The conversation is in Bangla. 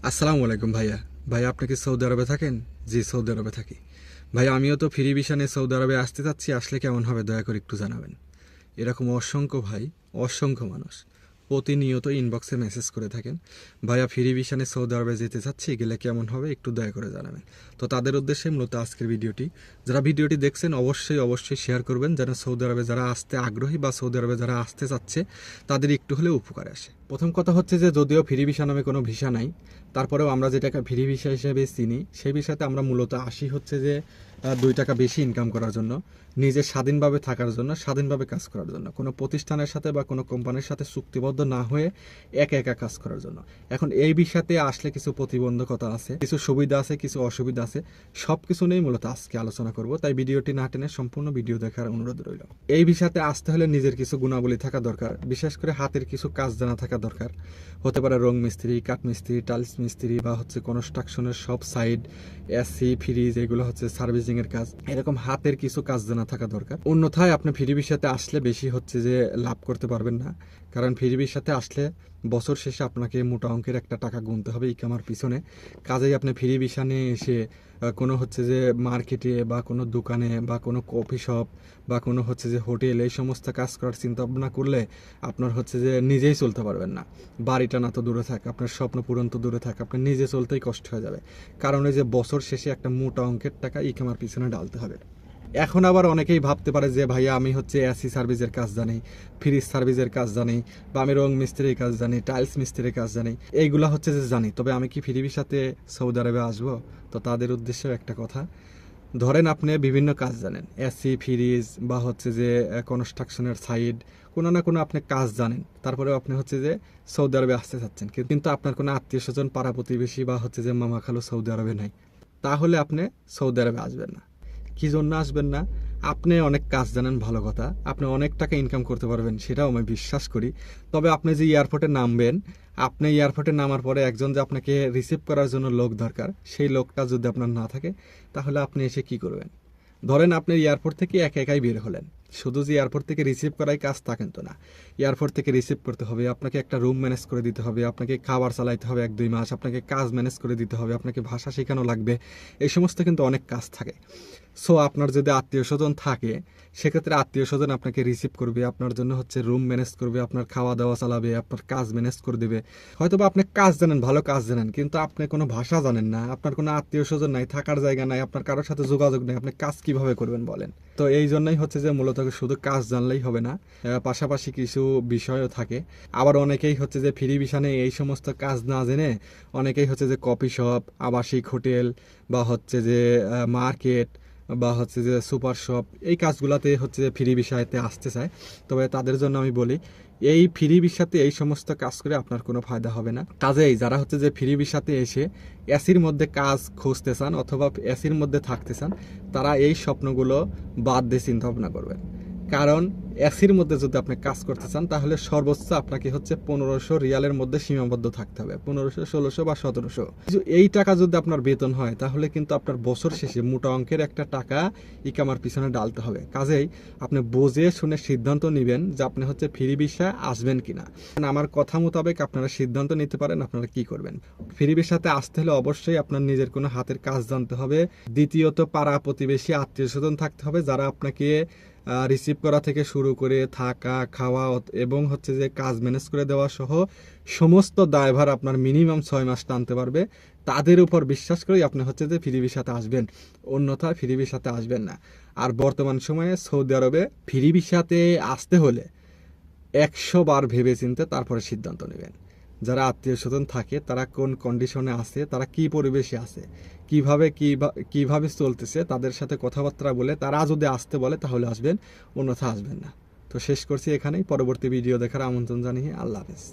আসসালামু আলাইকুম ভাইয়া। ভাইয়া আপনি কি সৌদি আরবে থাকেন? জি, সৌদি আরবে থাকি। ভাইয়া আমিও তো ফ্রি ভিসা নিয়ে সৌদি আরবে আসতে চাচ্ছি, আসলে কেমন হবে দয়া করে একটু জানাবেন। এরকম অসংখ্য ভাই, অসংখ্য মানুষ প্রতিনিয়ত ইনবক্সে মেসেজ করে থাকেন, ভাইয়া ফ্রি ভিসা নিয়ে সৌদি আরবে যেতে চাচ্ছি, গেলে কেমন হবে একটু দয়া করে জানাবেন। তো তাদের উদ্দেশ্যে মূলত আজকের ভিডিওটি। যারা ভিডিওটি দেখছেন অবশ্যই অবশ্যই শেয়ার করবেন, যেন সৌদি আরবে যারা আসতে আগ্রহী বা সৌদি আরবে যারা আসতে চাচ্ছে তাদের একটু হলেও উপকারে আসে। প্রথম কথা হচ্ছে যে যদিও ফ্রি ভিসা নামে কোনো ভিসা নাই, তারপরেও আমরা যেটাকে ফ্রি ভিসা হিসেবে চিনি, সেই বিষয়তে আমরা মূলত আসি হচ্ছে যে 2 টাকা বেশি ইনকাম করার জন্য, নিজের স্বাধীনভাবে থাকার জন্য, স্বাধীনভাবে কাজ করার জন্য, কোনো প্রতিষ্ঠানের সাথে বা কোনো কোম্পানির সাথে চুক্তিবদ্ধ না হয়ে একা একা কাজ করার জন্য। এখন এই বিষয়তে আসলে কিছু প্রতিবন্ধকতা আছে, কিছু সুবিধা আছে, কিছু অসুবিধা আছে, সব কিছু নিয়েই মূলত আজকে আলোচনা করব। তাই ভিডিওটি না টেনে সম্পূর্ণ ভিডিও দেখার অনুরোধ রইল। এই বিষয়তে আসতে হলে নিজের কিছু গুণাবলী থাকা দরকার, বিশেষ করে হাতের কিছু কাজ জানা থাকা দরকার। হতে পারে রং মিস্ত্রি, কাঠ মিস্ত্রি, টাইলস মিস্ত্রি, বা হচ্ছে কনস্ট্রাকশনের সব সাইড, এসি, ফ্রিজ, এগুলো হচ্ছে সার্ভিসিং এর কাজ। এরকম হাতের কিছু কাজ জানা থাকা দরকার। অন্যথায় আপনি ফ্রি ভিসাতে আসলে বেশি হচ্ছে যে লাভ করতে পারবেন না, কারণ ফ্রি ভিসাতে আসলে বছর শেষে আপনাকে মোটা অঙ্কের একটা টাকা গুনতে হবে ইকামার পিছনে। কাজেই আপনি ফ্রি ভিসা নিয়ে এসে কোনো হচ্ছে যে মার্কেটে বা কোনো দোকানে বা কোনো কফি শপ বা কোনো হচ্ছে যে হোটেল, এই সমস্ত কাজ করার চিন্তা ভাবনা করলে আপনার হচ্ছে যে নিজেই চলতে পারবেন না। বাড়িটা না তো দূরে থাক, আপনার স্বপ্ন পূরণ তো দূরে থাক, আপনার নিজে চলতেই কষ্ট হয়ে যাবে, কারণ এই যে বছর শেষে একটা মোটা অঙ্কের টাকা ইকামার পিছনে ডালতে হবে। এখন আবার অনেকেই ভাবতে পারে যে ভাইয়া আমি হচ্ছে এসি সার্ভিসের কাজ জানি, ফ্রিজ সার্ভিসের কাজ জানি, বা আমি রং মিস্ত্রির কাজ জানি, টাইলস মিস্ত্রির কাজ জানি, এইগুলা হচ্ছে যে জানি, তবে আমি কি ফ্রি ভিসাতে সৌদি আরবে আসবো? তো তাদের উদ্দেশ্যে একটা কথা, ধরেন আপনি বিভিন্ন কাজ জানেন, এসি, ফ্রিজ, বা হচ্ছে যে কনস্ট্রাকশনের সাইড, কোনো না কোনো আপনি কাজ জানেন, তারপরেও আপনি হচ্ছে যে সৌদি আরবে আসতে চাচ্ছেন, কিন্তু আপনার কোনো আত্মীয় স্বজন, পাড়া প্রতিবেশী বা হচ্ছে যে মামা খালু সৌদি আরবে নাই, তাহলে আপনি সৌদি আরবে আসবেন না। কি জন্য আসবেন না? আপনি অনেক কাজ জানেন, ভালো কথা, আপনি অনেক টাকা ইনকাম করতে পারবেন, সেটাও আমি বিশ্বাস করি। তবে আপনি যে এয়ারপোর্টে নামবেন, আপনি এয়ারপোর্টে নামার পরে একজন যে আপনাকে রিসিভ করার জন্য লোক দরকার, সেই লোকটা যদি আপনার না থাকে, তাহলে আপনি এসে কি করবেন? ধরেন আপনি এয়ারপোর্ট থেকে একা একাই বের হলেন, শুধু যে এয়ারপোর্ট থেকে রিসিভ করাই কাজ তা কিন্তু না। এয়ারপোর্ট থেকে রিসিভ করতে হবে, আপনাকে একটা রুম ম্যানেজ করে দিতে হবে, আপনাকে খাবার চালাইতে হবে 1-2 মাস, আপনাকে কাজ ম্যানেজ করে দিতে হবে, আপনাকে ভাষা শেখানো লাগবে, এই সমস্ত কিন্তু অনেক কাজ থাকে। সো আপনার যদি আত্মীয় স্বজন থাকে, সেক্ষেত্রে আত্মীয় স্বজন আপনাকে রিসিভ করবে, আপনার জন্য হচ্ছে রুম ম্যানেজ করবে, আপনার খাওয়া দাওয়া চালাবে, আপনার কাজ ম্যানেজ করে দেবে। হয়তো বা আপনি কাজ জানেন, ভালো কাজ জানেন, কিন্তু আপনি কোনো ভাষা জানেন না, আপনার কোনো আত্মীয় স্বজন নাই, থাকার জায়গা নাই, আপনার কারোর সাথে যোগাযোগ নেই, আপনি কাজ কিভাবে করবেন বলেন? তো এই জন্যই হচ্ছে যে মূলত শুধু কাজ জানলেই হবে না, পাশাপাশি কিছু বিষয়ও থাকে। আবার অনেকেই হচ্ছে যে ফ্রি ভিসা নিয়ে এই সমস্ত কাজ না জেনে অনেকেই হচ্ছে যে কফি শপ, আবাসিক হোটেল, বা হচ্ছে যে মার্কেট, বা হচ্ছে যে সুপার শপ, এই কাজগুলোতে হচ্ছে যে ফ্রি ভিসাতে আসতে চায়। তবে তাদের জন্য আমি বলি, এই ফ্রি ভিসাতে এই সমস্ত কাজ করে আপনার কোনো ফায়দা হবে না। কাজেই যারা হচ্ছে যে ফ্রি ভিসাতে এসে এসির মধ্যে কাজ খুঁজতে চান অথবা এসির মধ্যে থাকতে চান, তারা এই স্বপ্নগুলো বাদ দিয়ে চিন্তা ভাবনা করবেন। কারণ এসির মধ্যে যদি আপনি কাজ করতে চান, তাহলে সর্বোচ্চ আপনাকে হচ্ছে 1500 রিয়ালের মধ্যে সীমাবদ্ধ থাকতে হবে, 1500, 1600 বা 1700। এই টাকা যদি আপনার বেতন হয়, তাহলে কিন্তু আপনার বছর শেষে মোটা অঙ্কের একটা টাকা ইকামার পিছনে ডালতে হবে। কাজেই আপনি বুঝে শুনে সিদ্ধান্ত নেবেন যে আপনি হচ্ছে ফ্রি ভিসা আসবেন কিনা। আমার কথা মোতাবেক আপনারা সিদ্ধান্ত নিতে পারেন আপনারা কি করবেন। ফ্রি ভিসাতে আসতে হলে অবশ্যই আপনার নিজের কোনো হাতের কাজ জানতে হবে। দ্বিতীয়ত, পাড়া প্রতিবেশী, আত্মীয় স্বজন থাকতে হবে, যারা আপনাকে রিসিভ করা থেকে শুরু করে থাকা, খাওয়া এবং হচ্ছে যে কাজ ম্যানেজ করে দেওয়া সহ সমস্ত দায়ভার আপনার মিনিমাম 6 মাস টানতে পারবে। তাদের উপর বিশ্বাস করেই আপনি হচ্ছে যে ফ্রি ভিসাতে আসবেন, অন্যথায় ফ্রি ভিসাতে আসবেন না। আর বর্তমান সময়ে সৌদি আরবে ফ্রি ভিসাতে আসতে হলে 100 বার ভেবে চিনতে তারপরে সিদ্ধান্ত নেবেন। যারা আত্মীয় স্বজন থাকে, তারা কোন কন্ডিশনে আছে, তারা কি পরিবেশে আছে, কিভাবে চলতেছে, তাদের সাথে কথাবার্তা বলে তারা যদি আসতে বলে তাহলে আসবেন, অন্যথা আসবেন না। তো শেষ করছি এখানেই। পরবর্তী ভিডিও দেখার আমন্ত্রণ জানিয়ে আল্লাহ হাফেজ।